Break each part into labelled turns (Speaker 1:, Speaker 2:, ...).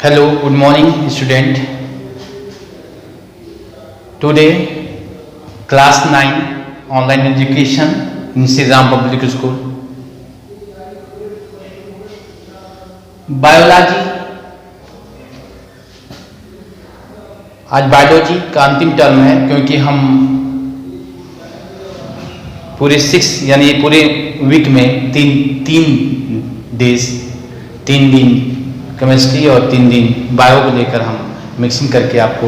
Speaker 1: Hello, good morning, student. Today, class 9 online education in Sri Ram Public School. Biology, आज biology का अंतिम term है क्योंकि हम पूरे 6 यानी पूरे वीक में तीन दिन केमिस्ट्री और 3 दिन बायो को लेकर हम मिक्सिंग करके आपको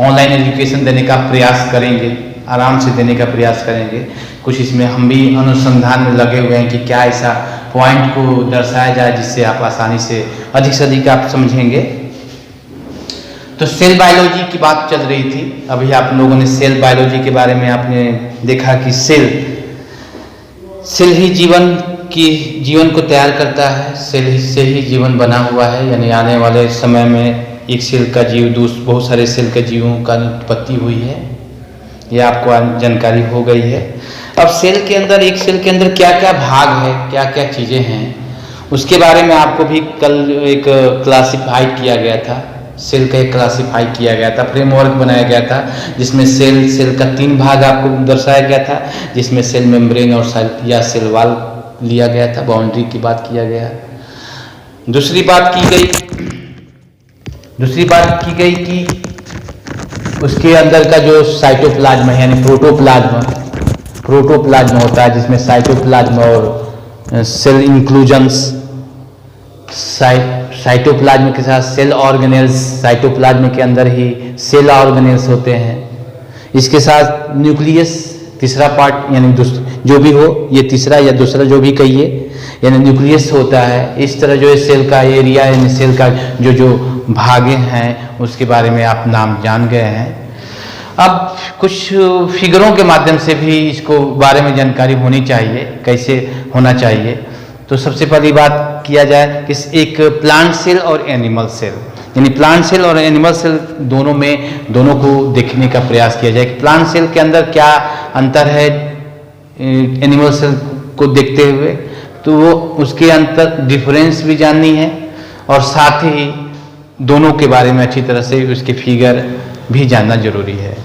Speaker 1: ऑनलाइन एजुकेशन देने का प्रयास करेंगे, आराम से देने का प्रयास करेंगे। कुछ इसमें हम भी अनुसंधान में लगे हुए हैं कि क्या ऐसा पॉइंट को दर्शाया जाए जिससे आप आसानी से अधिक आप समझेंगे। तो सेल बायोलॉजी की बात चल रही थी, अभी आप लोगों ने सेल बायोलॉजी के बारे में आपने देखा कि सेल ही जीवन को तैयार करता है, सेल से ही जीवन बना हुआ है। यानी आने वाले समय में एक सेल का जीव बहुत सारे सेल के जीवों का उत्पत्ति हुई है, यह आपको जानकारी हो गई है। अब एक सेल के अंदर क्या क्या भाग है, क्या क्या चीज़ें हैं, उसके बारे में आपको भी कल एक क्लासिफाई किया गया था। सेल का एक क्लासिफाई किया गया था, फ्रेमवर्क बनाया गया था, जिसमें सेल का 3 भाग आपको दर्शाया गया था, जिसमें सेल मेम्ब्रेन और सेल वॉल लिया गया था, बाउंड्री की बात किया गया। दूसरी बात की गई कि उसके अंदर का जो साइटोप्लाज्म है यानी प्रोटोप्लाज्म होता है, जिसमें साइटोप्लाज्म और सेल इंक्लूजन्स, साइटोप्लाज्म के साथ सेल ऑर्गेनेल्स, साइटोप्लाज्म के अंदर ही सेल ऑर्गेनेल्स होते हैं। इसके साथ न्यूक्लियस, तीसरा पार्ट यानी जो भी हो, ये तीसरा या दूसरा जो भी कहिए, यानी न्यूक्लियस होता है। इस तरह जो सेल का एरिया यानी सेल का जो भागे हैं उसके बारे में आप नाम जान गए हैं। अब कुछ फिगरों के माध्यम से भी इसको बारे में जानकारी होनी चाहिए, कैसे होना चाहिए। तो सबसे पहली बात किया जाए कि एक प्लांट सेल और एनिमल सेल, यानी प्लांट सेल और एनिमल सेल दोनों को देखने का प्रयास किया जाए। प्लांट सेल के अंदर क्या अंतर है एनिमल सेल को देखते हुए, तो वो उसके अंतर डिफरेंस भी जाननी है और साथ ही दोनों के बारे में अच्छी तरह से उसके फिगर भी जानना जरूरी है।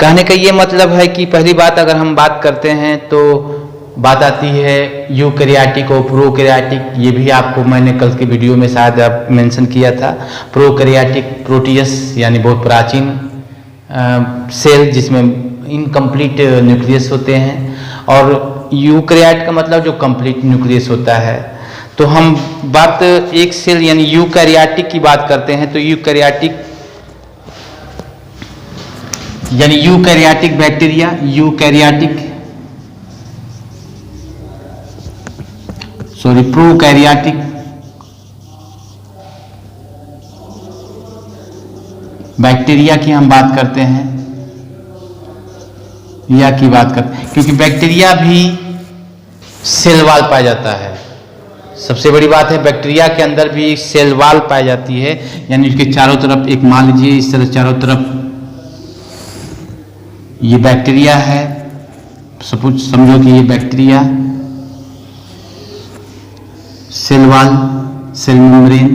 Speaker 1: कहने का ये मतलब है कि पहली बात अगर हम बात करते हैं तो बात आती है यूकैरियोटिक और प्रोकैरियोटिक। ये भी आपको मैंने कल के वीडियो में शायद मेंशन किया था। प्रोकैरियोटिक प्रोटियस यानी बहुत प्राचीन सेल जिसमें इनकम्प्लीट न्यूक्लियस होते हैं, और यूकैरियोट का मतलब जो कंप्लीट न्यूक्लियस होता है। तो हम बात एक सेल यानी यूकैरियोटिक की बात करते हैं तो यूकैरियोटिक बैक्टीरिया, प्रोकैरियोटिक बैक्टीरिया की हम बात करते हैं क्योंकि बैक्टीरिया भी सेल वॉल पाया जाता है। सबसे बड़ी बात है बैक्टीरिया के अंदर भी सेल वॉल पाई जाती है, यानी उसके चारों तरफ एक मान लीजिए इस तरह चारों तरफ ये बैक्टीरिया है, समझो कि ये bacteria, cell wall, cell membrane,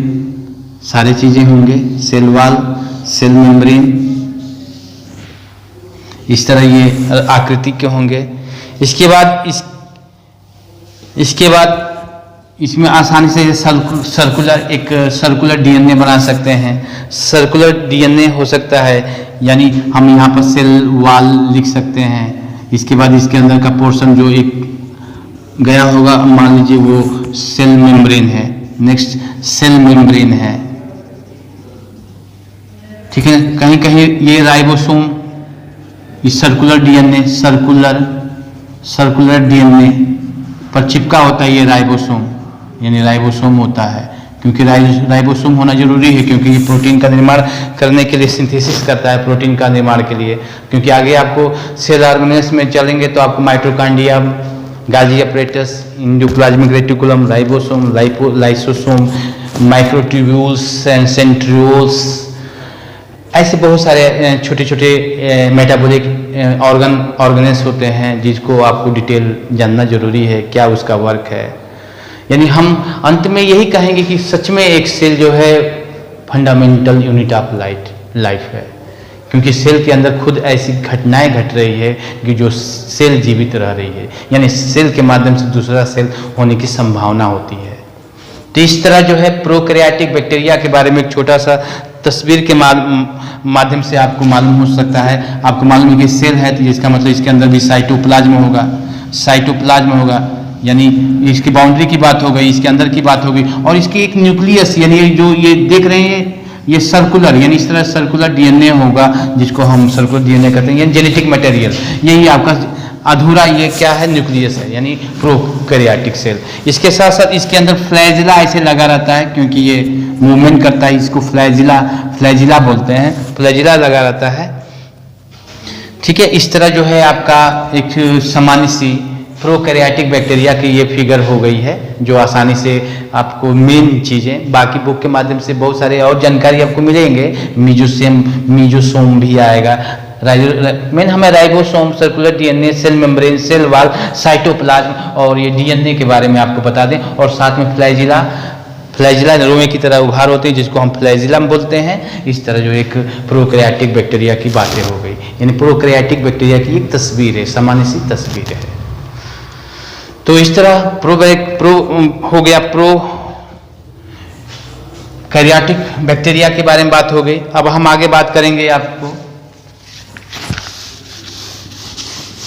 Speaker 1: सारी चीजें होंगे, सेल वॉल, सेल मेम्ब्रेन, इस तरह ये आकृति के होंगे। इसके बाद इसमें आसानी से सर्कुलर डीएनए बना सकते हैं। सर्कुलर डीएनए हो सकता है, यानी हम यहाँ पर सेल वॉल लिख सकते हैं। इसके बाद इसके अंदर का पोर्शन जो एक गया होगा, मान लीजिए वो सेल मेम्ब्रेन है, नेक्स्ट सेल मेम्ब्रेन है, ठीक है। कहीं कहीं ये राइबोसोम, इस सर्कुलर डीएनए पर चिपका होता है, ये राइबोसोम यानी राइबोसोम होता है। क्योंकि राइबोसोम होना जरूरी है क्योंकि ये प्रोटीन का निर्माण करने के लिए सिंथेसिस करता है, प्रोटीन का निर्माण के लिए। क्योंकि आगे आपको सेल ऑर्गेनेल्स में चलेंगे तो आपको mitochondria, Golgi apparatus, endoplasmic reticulum, ribosome, lysosome, microtubules and centrioles, ऐसे बहुत सारे छोटे छोटे मेटाबॉलिक ऑर्गेनेल्स होते हैं जिसको आपको डिटेल जानना जरूरी है, क्या उसका वर्क है। यानी हम अंत में यही कहेंगे कि सच में एक सेल जो है फंडामेंटल यूनिट ऑफ लाइफ है, क्योंकि सेल के अंदर खुद ऐसी घटनाएं घट रही है कि जो सेल जीवित रह रही है, यानी सेल के माध्यम से दूसरा सेल होने की संभावना होती है। तो इस तरह जो है प्रोकैरियोटिक बैक्टीरिया के बारे में एक छोटा सा तस्वीर के माध्यम से आपको मालूम हो सकता है। आपको मालूम है कि सेल है तो इसका मतलब इसके अंदर भी साइटोप्लाज्म होगा, यानी इसकी बाउंड्री की बात हो गई, इसके अंदर की बात हो गई, और इसकी एक न्यूक्लियस, यानी जो ये देख रहे हैं ये सर्कुलर, यानी इस तरह सर्कुलर डीएनए होगा, जिसको हम सर्कुलर डीएनए कहते हैं, यानी जेनेटिक मटेरियल। यही आपका अधूरा ये क्या है, न्यूक्लियस है, यानी प्रोकैरियोटिक सेल। इसके साथ साथ इसके अंदर फ्लैजिला ऐसे लगा रहता है, क्योंकि ये मूवमेंट करता है, इसको फ्लैजिला बोलते हैं, फ्लैजिला लगा रहता है। ठीक है, इस तरह जो है आपका एक सामान्य सी प्रोकैरियोटिक बैक्टीरिया की ये फिगर हो गई है, जो आसानी से आपको मेन चीज़ें, बाकी बुक के माध्यम से बहुत सारे और जानकारी आपको मिलेंगे। मीजोसोम भी आएगा, मेन हमें ribosome, circular DNA, cell membrane, cell wall, cytoplasm और ये डीएनए के बारे में आपको बता दें। और साथ में फ्लैजिला रोए की तरह उभार होते हैं, जिसको हम फ्लैजिलम बोलते हैं। इस तरह जो एक प्रोकैरियोटिक बैक्टीरिया की बातें हो गई, यानी प्रोकैरियोटिक बैक्टीरिया की एक तस्वीर है, सामान्य सी तस्वीर है। तो इस तरह हो गया प्रोकैरियोटिक बैक्टीरिया के बारे में बात हो गई। अब हम आगे बात करेंगे आपको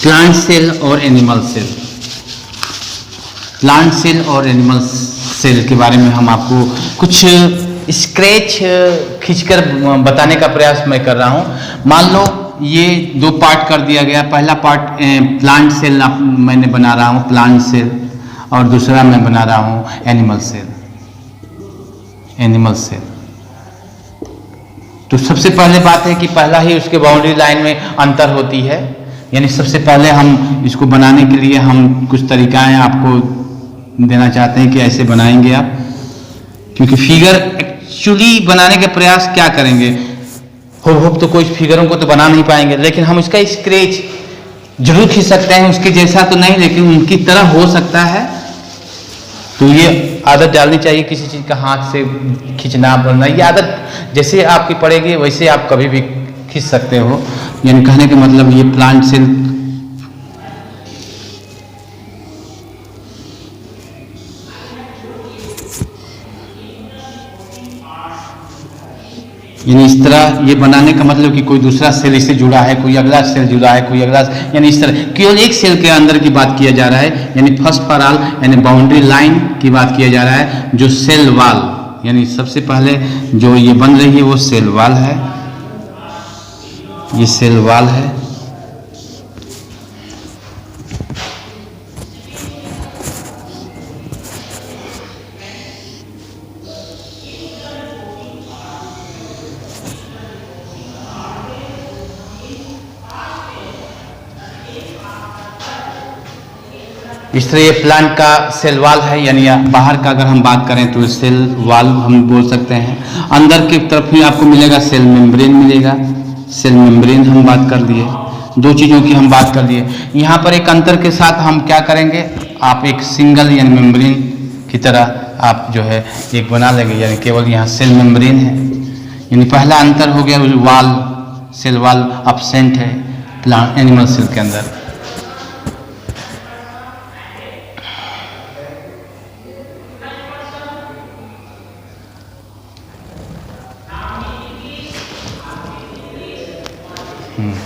Speaker 1: प्लांट सेल और एनिमल सेल। प्लांट सेल और एनिमल सेल के बारे में हम आपको कुछ स्क्रैच खींचकर बताने का प्रयास मैं कर रहा हूं। मान लो ये दो पार्ट कर दिया गया, पहला पार्ट प्लांट सेल मैंने बना रहा हूँ, प्लांट सेल, और दूसरा मैं बना रहा हूँ एनिमल सेल। तो सबसे पहले बात है कि पहला ही उसके बाउंड्री लाइन में अंतर होती है, यानी सबसे पहले हम इसको बनाने के लिए हम कुछ तरीकाएं आपको देना चाहते हैं कि ऐसे बनाएंगे आप, क्योंकि फिगर एक्चुअली बनाने के प्रयास क्या करेंगे, हो तो कोई फिगरों को तो बना नहीं पाएंगे, लेकिन हम इसका स्क्रैच जरूर खींच सकते हैं, उसके जैसा तो नहीं लेकिन उनकी तरह हो सकता है। तो ये आदत डालनी चाहिए, किसी चीज़ का हाथ से खींचना बनना, ये आदत जैसे आपकी पड़ेगी वैसे आप कभी भी खींच सकते हो। यानी कहने का मतलब ये प्लांट सेल यानी इस तरह ये बनाने का मतलब कि कोई दूसरा सेल इससे जुड़ा है, कोई अगला सेल जुड़ा है, कोई अगला, यानी इस तरह केवल एक सेल के अंदर की बात किया जा रहा है, यानी फर्स्ट फॉर ऑल, यानी बाउंड्री लाइन की बात किया जा रहा है, जो सेल वॉल, यानी सबसे पहले जो ये बन रही है वो सेल वॉल है, ये सेल वॉल है। इस तरह ये प्लांट का सेल वॉल है, यानी बाहर का अगर हम बात करें तो सेल वॉल हम बोल सकते हैं। अंदर की तरफ ही आपको मिलेगा सेल मेम्ब्रेन मिलेगा, सेल मेम्ब्रेन हम बात कर लिए, दो चीज़ों की हम बात कर लिए। यहाँ पर एक अंतर के साथ हम क्या करेंगे, आप एक सिंगल यानी मेम्ब्रेन की तरह आप जो है एक बना लेंगे, यानी केवल यहाँ सेल मेम्ब्रेन है, यानी पहला अंतर हो गया। वॉल, सेल वॉल एब्सेंट है प्लांट एनिमल सेल के अंदर।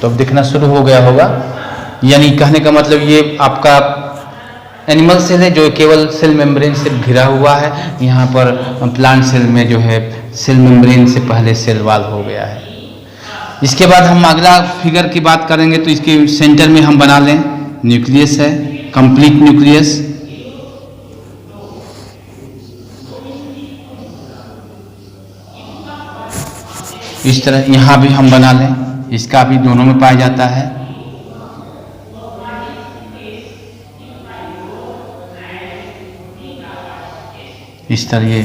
Speaker 1: तो अब दिखना शुरू हो गया होगा, यानी कहने का मतलब ये आपका एनिमल सेल है जो केवल सेल मेम्ब्रेन से घिरा हुआ है। यहाँ पर प्लांट सेल में जो है सेल मेम्ब्रेन से पहले सेल वॉल हो गया है। इसके बाद हम अगला फिगर की बात करेंगे, तो इसके सेंटर में हम बना लें न्यूक्लियस है, कंप्लीट न्यूक्लियस। इस तरह यहाँ भी हम बना लें, इसका भी दोनों में पाया जाता है। इस तरह ये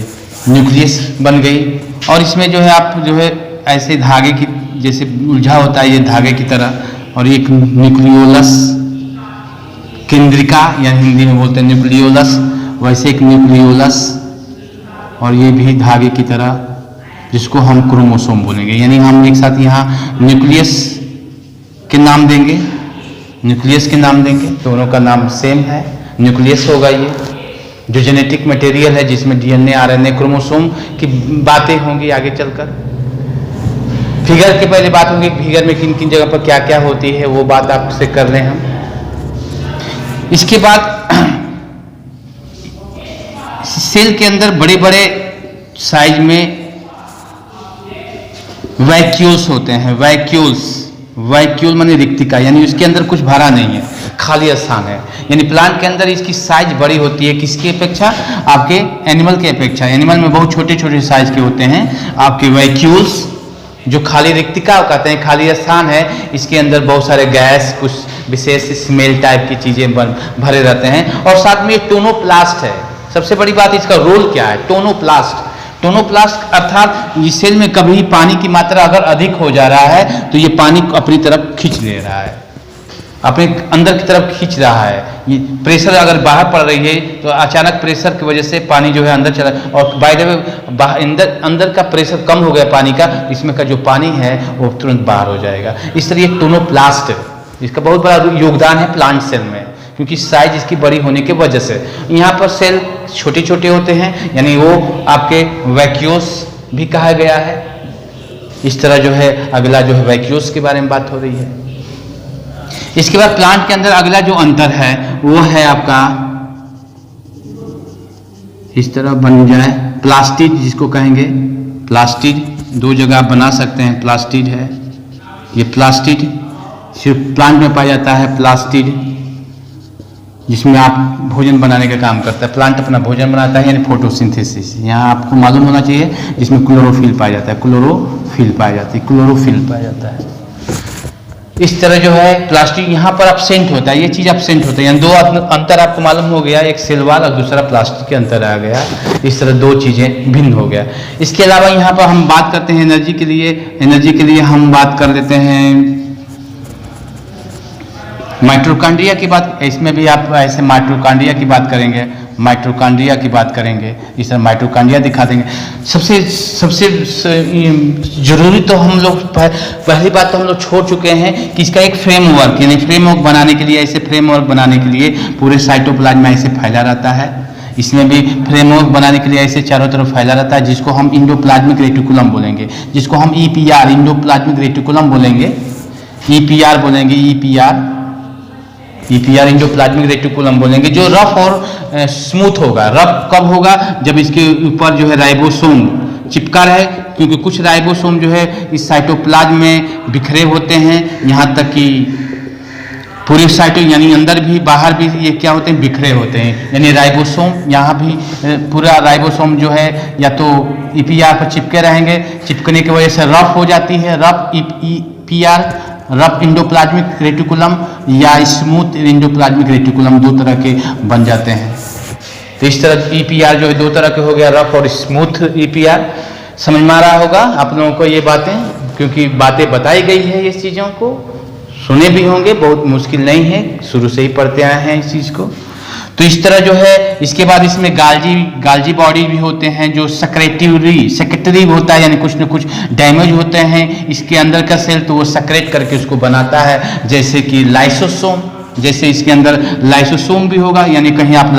Speaker 1: न्यूक्लियस बन गई, और इसमें जो है आप जो है ऐसे धागे की जैसे उलझा होता है ये धागे की तरह, और एक न्यूक्लियोलस केंद्रिका या हिंदी में बोलते हैं न्यूक्लियोलस, वैसे एक न्यूक्लियोलस, और ये भी धागे की तरह, जिसको हम क्रोमोसोम बोलेंगे। यानी हम एक साथ यहाँ न्यूक्लियस के नाम देंगे, न्यूक्लियस के नाम देंगे, दोनों का नाम सेम है, न्यूक्लियस होगा ये, जो जेनेटिक मटेरियल है जिसमें डीएनए, आरएनए, क्रोमोसोम की बातें होंगी आगे चलकर। फिगर के पहले बात होंगी, फिगर में किन किन जगह पर क्या क्या होती है, वो बात आपसे कर रहे हैं हम। इसके बाद सेल के अंदर बड़े बड़े साइज में वैक्यूल्स होते हैं। वैक्यूल माने रिक्तिका, यानी उसके अंदर कुछ भरा नहीं है, खाली स्थान है। यानी प्लांट के अंदर इसकी साइज बड़ी होती है, किसकी अपेक्षा? आपके एनिमल के अपेक्षा। एनिमल में बहुत छोटे छोटे साइज के होते हैं आपके वैक्यूल्स, जो खाली रिक्तिका कहते हैं, खाली स्थान है। इसके अंदर बहुत सारे गैस, कुछ विशेष स्मेल टाइप की चीजें भरे रहते हैं। और साथ में ये टोनोप्लास्ट है। सबसे बड़ी बात, इसका रोल क्या है? टोनोप्लास्ट अर्थात इस सेल में कभी पानी की मात्रा अगर अधिक हो जा रहा है तो ये पानी अपनी तरफ खींच ले रहा है, अपने अंदर की तरफ खींच रहा है। ये प्रेशर अगर बाहर पड़ रही है तो अचानक प्रेशर की वजह से पानी जो है अंदर चला, और बाय द वे अंदर का प्रेशर कम हो गया पानी का, इसमें का जो पानी है वो तुरंत बाहर हो जाएगा। इस तरह ये टोनोप्लास्ट है, इसका बहुत बड़ा योगदान है प्लांट सेल में, क्योंकि साइज इसकी बड़ी होने की वजह से। यहाँ पर सेल छोटे छोटे होते हैं, यानी वो आपके वैक्यूल्स भी कहा गया है। इस तरह जो है अगला जो है वैक्यूल्स के बारे में बात हो रही है। इसके बाद प्लांट के अंदर अगला जो अंतर है वो है आपका, इस तरह बन जाए प्लास्टिड, जिसको कहेंगे प्लास्टिड। दो जगह आप बना सकते हैं, प्लास्टिड है ये। प्लास्टिड सिर्फ प्लांट में पाया जाता है, प्लास्टिड, जिसमें आप भोजन बनाने का काम करता है। प्लांट अपना भोजन बनाता है, यानी फोटोसिंथेसिस। यहाँ आपको मालूम होना चाहिए, जिसमें क्लोरोफिल पाया जाता है, क्लोरोफिल पाया जाता है। इस तरह जो है प्लास्टिक यहाँ पर अपसेंट होता है, ये चीज अपसेंट होता है। यानी दो अंतर आपको मालूम हो गया, एक सेल वाल और दूसरा प्लास्टिक के अंतर आ गया। इस तरह दो चीजें भिन्न हो गया। इसके अलावा यहाँ पर हम बात करते हैं एनर्जी के लिए हम बात कर लेते हैं माइटोकॉन्ड्रिया की बात। इसमें भी आप ऐसे माइटोकॉन्ड्रिया की बात करेंगे, इस तरह माइटोकॉन्ड्रिया दिखा देंगे। सबसे जरूरी तो हम लोग पहली बात तो हम लोग छोड़ चुके हैं कि इसका एक फ्रेमवर्क, यानी फ्रेमवर्क बनाने के लिए, ऐसे फ्रेमवर्क बनाने के लिए पूरे साइटोप्लाज्म में ऐसे फैला रहता है। इसमें भी फ्रेमवर्क बनाने के लिए ऐसे चारों तरफ फैला रहता है, जिसको हम इंडोप्लाज्मिक रेटिकुलम बोलेंगे, जिसको हम ईपीआर, इंडोप्लाज्मिक रेटिकुलम बोलेंगे, ईपीआर इंडोप्लाज्मिक रेटिकुलम बोलेंगे, जो रफ और स्मूथ होगा। रफ कब होगा? जब इसके ऊपर जो है राइबोसोम चिपका रहे, क्योंकि कुछ राइबोसोम जो है इस साइटोप्लाज्म में बिखरे होते हैं, यहाँ तक कि पूरे यानी अंदर भी बाहर भी ये क्या होते हैं? बिखरे होते हैं। यानी राइबोसोम यहाँ भी पूरा राइबोसोम जो है या तो ईपीआर पर चिपके रहेंगे, चिपकने की वजह से रफ हो जाती है, रफ इंडोप्लाज्मिक रेटिकुलम या स्मूथ इंडोप्लाज्मिक रेटिकुलम, दो तरह के बन जाते हैं। तो इस तरह ईपीआर जो है दो तरह के हो गया, रफ और स्मूथ ईपीआर। समझ में आ रहा होगा आप लोगों को ये बातें, क्योंकि बातें बताई गई है, ये चीज़ों को सुने भी होंगे, बहुत मुश्किल नहीं है, शुरू से ही पढ़ते आए हैं इस चीज़ को। तो इस तरह जो है, इसके बाद इसमें गाल्जी बॉडी भी होते हैं, जो सेक्रेटरी होता है, यानी कुछ न कुछ डैमेज होते हैं इसके अंदर का सेल, तो वो सेक्रेट करके उसको बनाता है। जैसे कि लाइसोसोम, जैसे इसके अंदर लाइसोसोम भी होगा, यानी कहीं आप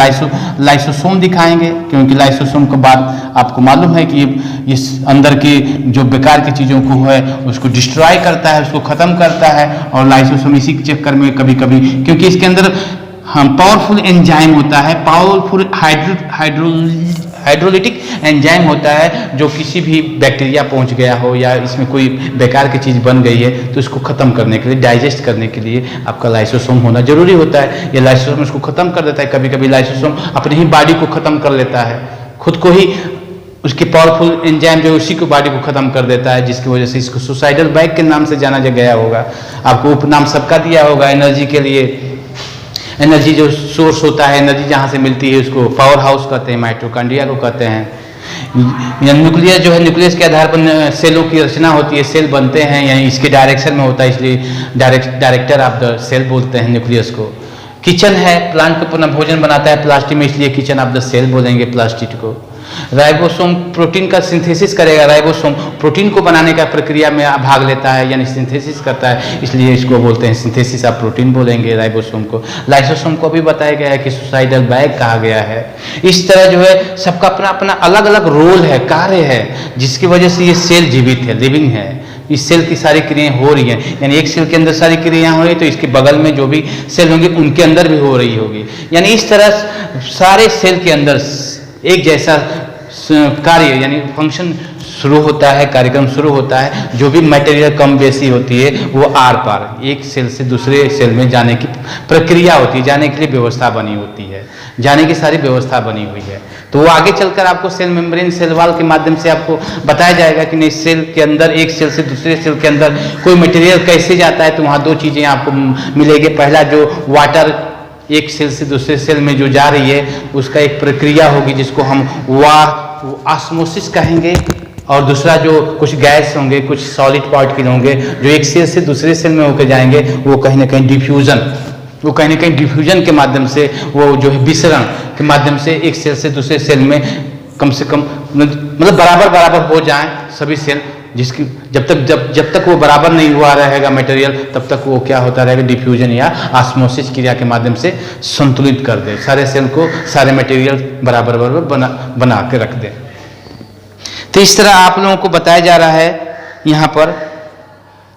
Speaker 1: लाइसोसोम दिखाएंगे, क्योंकि लाइसोसोम के बाद आपको मालूम है कि इस अंदर की जो बेकार की चीज़ों को है उसको डिस्ट्रॉय करता है, उसको ख़त्म करता है। और लाइसोसोम इसी के चक्कर में कभी कभी, क्योंकि इसके अंदर पावरफुल एंजाइम होता है, पावरफुल हाइड्रोलिटिक एंजाइम होता है, जो किसी भी बैक्टीरिया पहुंच गया हो या इसमें कोई बेकार की चीज़ बन गई है तो इसको ख़त्म करने के लिए, डाइजेस्ट करने के लिए आपका लाइसोसोम होना जरूरी होता है। ये लाइसोसोम इसको ख़त्म कर देता है। कभी कभी लाइसोसोम अपनी ही बॉडी को ख़त्म कर लेता है, खुद को ही, उसके पावरफुल एंजाइम जो उसी को बॉडी को ख़त्म कर देता है, जिसकी वजह से इसको सुसाइडल बैग के नाम से जाना गया होगा। आपको उपनाम सबका दिया होगा। एनर्जी के लिए, एनर्जी जो सोर्स होता है, एनर्जी जहाँ से मिलती है, उसको पावर हाउस कहते हैं, माइटोकॉन्ड्रिया को कहते हैं। न्यूक्लियस जो है, न्यूक्लियस के आधार पर सेलों की रचना होती है, सेल बनते हैं, यानी इसके डायरेक्शन में होता है, इसलिए डायरेक्टर ऑफ द सेल बोलते हैं न्यूक्लियस को। किचन है, प्लांट को पुनः भोजन बनाता है प्लास्टिक में, इसलिए किचन ऑफ द सेल बोलेंगे प्लास्टिक को। राइबोसोम प्रोटीन का सिंथेसिस करेगा, राइबोसोम प्रोटीन को बनाने का प्रक्रिया में भाग लेता है यानी सिंथेसिस करता है, इसलिए इसको बोलते हैं सिंथेसिस ऑफ प्रोटीन बोलेंगे राइबोसोम को। लाइसोसोम को भी बताया गया है कि सुसाइडल बैग कहा गया है। इस तरह जो है सबका अपना अपना अलग अलग रोल है, कार्य है, जिसकी वजह से ये सेल जीवित है, लिविंग है। इस सेल की सारी क्रियाएं हो रही हैं, यानी एक सेल के अंदर सारी क्रियाएं हो रही तो इसके बगल में जो भी सेल होंगे उनके अंदर भी हो रही होगी, यानी इस तरह सारे सेल के अंदर एक जैसा कार्य यानी फंक्शन शुरू होता है, कार्यक्रम शुरू होता है। जो भी मटेरियल कम बेसी होती है वो आर पार एक सेल से दूसरे सेल में जाने की प्रक्रिया होती है, जाने के लिए व्यवस्था बनी होती है, जाने की सारी व्यवस्था बनी हुई है। तो वो आगे चलकर आपको सेल मेम्ब्रेन, सेल वॉल के माध्यम से आपको बताया जाएगा कि नहीं सेल के अंदर एक सेल से दूसरे सेल के अंदर कोई मटेरियल कैसे जाता है। तो वहाँ दो चीज़ें आपको मिलेगी, पहला जो वाटर एक सेल से दूसरे सेल में जो जा रही है उसका एक प्रक्रिया होगी जिसको हम ऑस्मोसिस कहेंगे, और दूसरा जो कुछ गैस होंगे, कुछ सॉलिड पार्टिकल होंगे जो एक सेल से दूसरे सेल में होकर जाएंगे, वो कहीं ना कहीं डिफ्यूजन, वो कहीं ना कहीं डिफ्यूजन के माध्यम से, वो जो है विसरण के माध्यम से एक सेल से दूसरे सेल में कम से कम मतलब बराबर बराबर हो जाएं सभी सेल, जिसकी जब तक वो बराबर नहीं हुआ रहेगा मटेरियल तब तक वो क्या होता रहेगा, डिफ्यूजन या ऑस्मोसिस क्रिया के माध्यम से संतुलित कर दे, सारे सेल को सारे मटेरियल बराबर बराबर बना के रख दे। तो इस तरह आप लोगों को बताया जा रहा है यहाँ पर।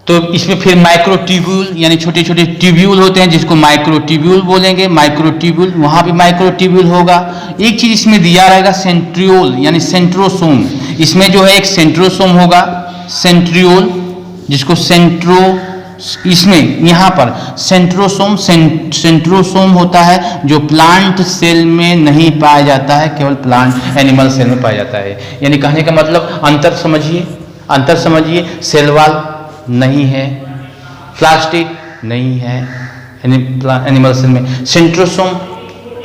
Speaker 1: तो इसमें फिर माइक्रोट्यूब्यूल यानी छोटे छोटे ट्यूब्यूल होते हैं जिसको माइक्रोट्यूब्यूल बोलेंगे, माइक्रोट्यूब्यूल, वहाँ भी माइक्रोट्यूब्यूल होगा। एक चीज इसमें दिया रहेगा सेंट्रियोल यानी सेंट्रोसोम, इसमें जो है एक सेंट्रोसोम होगा, सेंट्रियोल, जिसको इसमें यहाँ पर सेंट्रोसोम होता है जो प्लांट सेल में नहीं पाया जाता है, केवल प्लांट एनिमल सेल में पाया जाता है। यानी कहने का मतलब अंतर समझिए, सेल वॉल नहीं है, प्लास्टिड नहीं है एनिमल सेल में, सेंट्रोसोम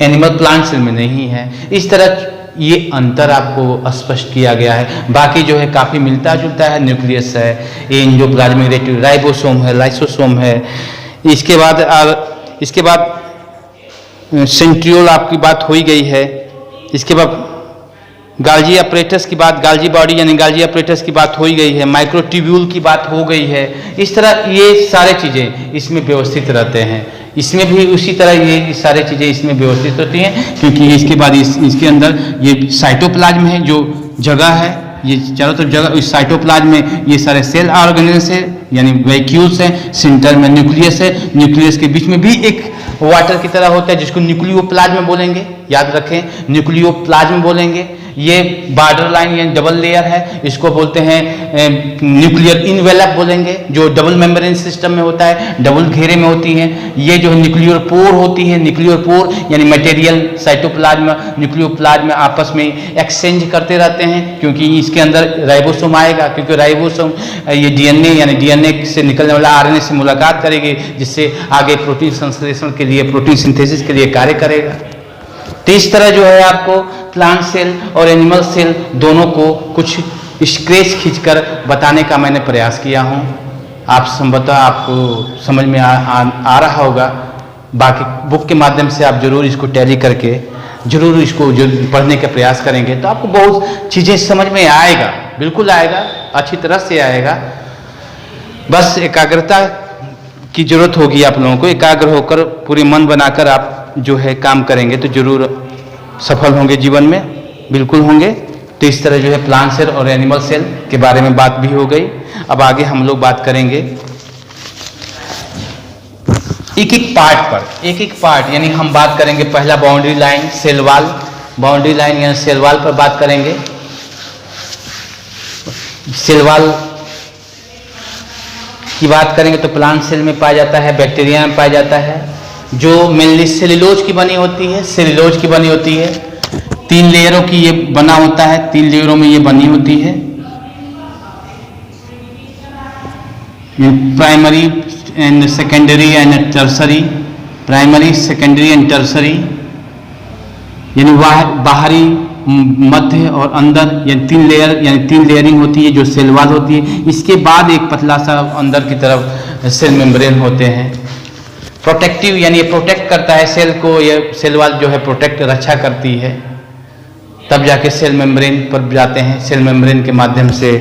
Speaker 1: एनिमल प्लांट सेल में नहीं है। इस तरह ये अंतर आपको स्पष्ट किया गया है। बाकी जो है काफ़ी मिलता जुलता है, न्यूक्लियस है, एंडोप्लाज्मिक रेटिक्यूलम, राइबोसोम है, लाइसोसोम है। इसके बाद सेंट्रियोल आपकी बात हो ही गई है। इसके बाद गाल्जी अपरेटस की बात, गाल्जी बॉडी यानी गाल्जी अपरेटस की बात हो ही गई है, माइक्रोट्यूब्यूल की बात हो गई है। इस तरह ये सारे चीज़ें इसमें व्यवस्थित रहते हैं, इसमें भी उसी तरह ये सारी चीज़ें इसमें व्यवस्थित होती हैं, क्योंकि इसके बाद इसके अंदर ये साइटोप्लाज्म है जो जगह है, ये चारों तरफ जगह, इस साइटोप्लाज्म में ये सारे सेल ऑर्गेनेल्स है यानी वैक्यूल्स हैं, सेंटर में न्यूक्लियस है, न्यूक्लियस के बीच में भी एक वाटर की तरह होता है जिसको न्यूक्लियोप्लाज्म बोलेंगे, याद रखें न्यूक्लियोप्लाज्म बोलेंगे। ये बॉर्डर लाइन यानी डबल लेयर है, इसको बोलते हैं न्यूक्लियर इनवेलप बोलेंगे, जो डबल मेम्ब्रेन सिस्टम में होता है, डबल घेरे में होती है। ये जो है न्यूक्लियर पोर होती है, न्यूक्लियर पोर यानी मटेरियल साइटोप्लाज्म न्यूक्लियोप्लाज्म आपस में एक्सचेंज करते रहते हैं, क्योंकि इसके अंदर राइबोसोम आएगा, क्योंकि राइबोसोम ये डीएनए यानी डीएनए से निकलने वाला आरएनए से मुलाकात करेगी, जिससे आगे प्रोटीन संश्लेषण के लिए, प्रोटीन सिंथेसिस के लिए कार्य करेगा। तो इस तरह जो है आपको प्लांट सेल और एनिमल सेल दोनों को कुछ स्केच खींचकर बताने का मैंने प्रयास किया हूँ। आप संभवतः आपको समझ में आ रहा होगा। बाकी बुक के माध्यम से आप जरूर इसको टैली करके जरूर इसको पढ़ने का प्रयास करेंगे तो आपको बहुत चीज़ें समझ में आएगा, बिल्कुल आएगा, अच्छी तरह से आएगा। बस एकाग्रता की जरूरत होगी आप लोगों को, एकाग्र होकर पूरे मन बनाकर आप जो है काम करेंगे तो जरूर सफल होंगे जीवन में, बिल्कुल होंगे। तो इस तरह जो है प्लांट सेल और एनिमल सेल के बारे में बात भी हो गई। अब आगे हम लोग बात करेंगे एक एक पार्ट यानी हम बात करेंगे पहला boundary line, cell wall, boundary line यानी सेल वॉल पर बात करेंगे। सेल वॉल की बात करेंगे तो प्लांट सेल में पाया जाता है, बैक्टीरिया में पाया जाता है, जो मेनली सेल्यूलोज की बनी होती है, सेल्यूलोज की बनी होती है। 3 लेयरों की ये बना होता है, 3 लेयरों में ये बनी होती है, primary and secondary and tertiary, primary secondary and tertiary यानी बाहरी, मध्य और अंदर, यानी 3 लेयर यानी 3 लेयरिंग होती है जो सेल वॉल होती है। इसके बाद एक पतला सा अंदर की तरफ सेल मेम्ब्रेन होते हैं। प्रोटेक्टिव यानी प्रोटेक्ट करता है सेल को, ये सेल वाल जो है प्रोटेक्ट रक्षा करती है, तब जाके सेल मेम्ब्रेन पर जाते हैं। सेल मेम्ब्रेन के माध्यम से,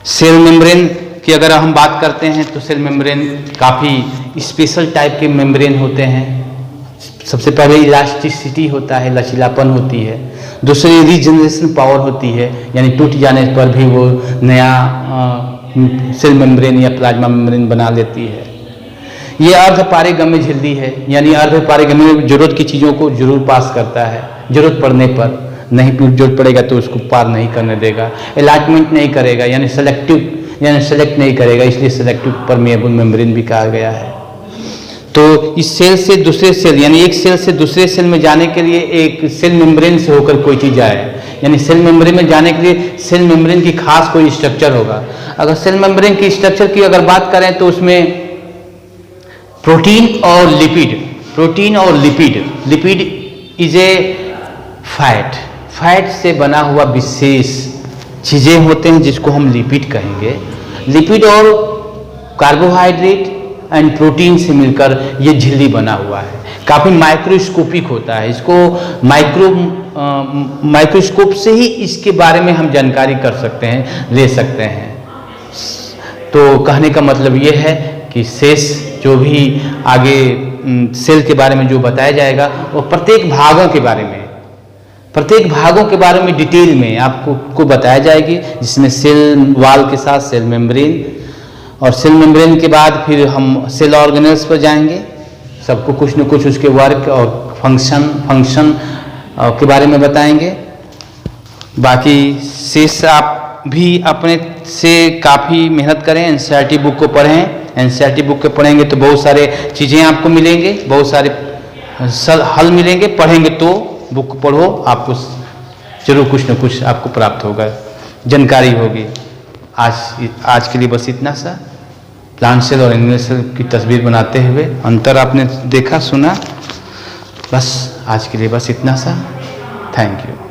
Speaker 1: सेल मेम्ब्रेन की अगर हम बात करते हैं तो सेल मेम्ब्रेन काफ़ी स्पेशल टाइप के मेम्ब्रेन होते हैं। सबसे पहले इलास्टिसिटी होता है, लचीलापन होती है। दूसरी रीजनरेशन पावर होती है, यानी टूट जाने पर भी वो नया सेल मेम्ब्रेन या प्लाज्मा मेम्ब्रेन बना लेती है। ये अर्ध पारेगम्य झिल्ली है, यानी अर्ध पारेगम्य जरूरत की चीज़ों को जरूर पास करता है, जरूरत पड़ने पर, नहीं जरूरत पड़ेगा तो उसको पार नहीं करने देगा। एलाटमेंट नहीं करेगा, यानी सेलेक्ट नहीं करेगा, इसलिए सेलेक्टिव परमेएबल मेम्ब्रेन भी कहा गया है। तो इस सेल से दूसरे सेल, यानी एक सेल से दूसरे सेल में जाने के लिए एक सेल मेम्ब्रेन से होकर कोई चीज़ आए, यानी सेल मेम्ब्रेन में जाने के लिए सेल मेम्ब्रेन की खास कोई स्ट्रक्चर होगा। अगर सेल मेम्ब्रेन की स्ट्रक्चर की अगर बात करें तो उसमें प्रोटीन और lipid, lipid is a fat से बना हुआ विशेष चीज़ें होते हैं जिसको हम लिपिड कहेंगे। लिपिड और कार्बोहाइड्रेट एंड प्रोटीन से मिलकर ये झिल्ली बना हुआ है। काफ़ी माइक्रोस्कोपिक होता है, इसको माइक्रोस्कोप से ही इसके बारे में हम जानकारी कर सकते हैं, ले सकते हैं। तो कहने का मतलब ये है कि शेष जो भी आगे सेल के बारे में जो बताया जाएगा वो प्रत्येक भागों के बारे में डिटेल में आपको बताया जाएगी, जिसमें सेल वाल के साथ सेल मेम्ब्रेन, और सेल मेम्ब्रेन के बाद फिर हम सेल ऑर्गेनेल्स पर जाएंगे। सबको कुछ न कुछ उसके वर्क और फंक्शन के बारे में बताएंगे। बाकी शेष आप भी अपने से काफ़ी मेहनत करें, एनसीईआरटी बुक को पढ़ें। एनसीईआरटी बुक को पढ़ेंगे तो बहुत सारे चीज़ें आपको मिलेंगे, बहुत सारे हल मिलेंगे। पढ़ेंगे तो बुक पढ़ो, आपको जरूर कुछ न कुछ आपको प्राप्त होगा, जानकारी होगी। आज के लिए बस इतना सा। प्लांट सेल और एनिमल सेल की तस्वीर बनाते हुए अंतर आपने देखा, सुना। बस आज के लिए बस इतना सा। Thank you.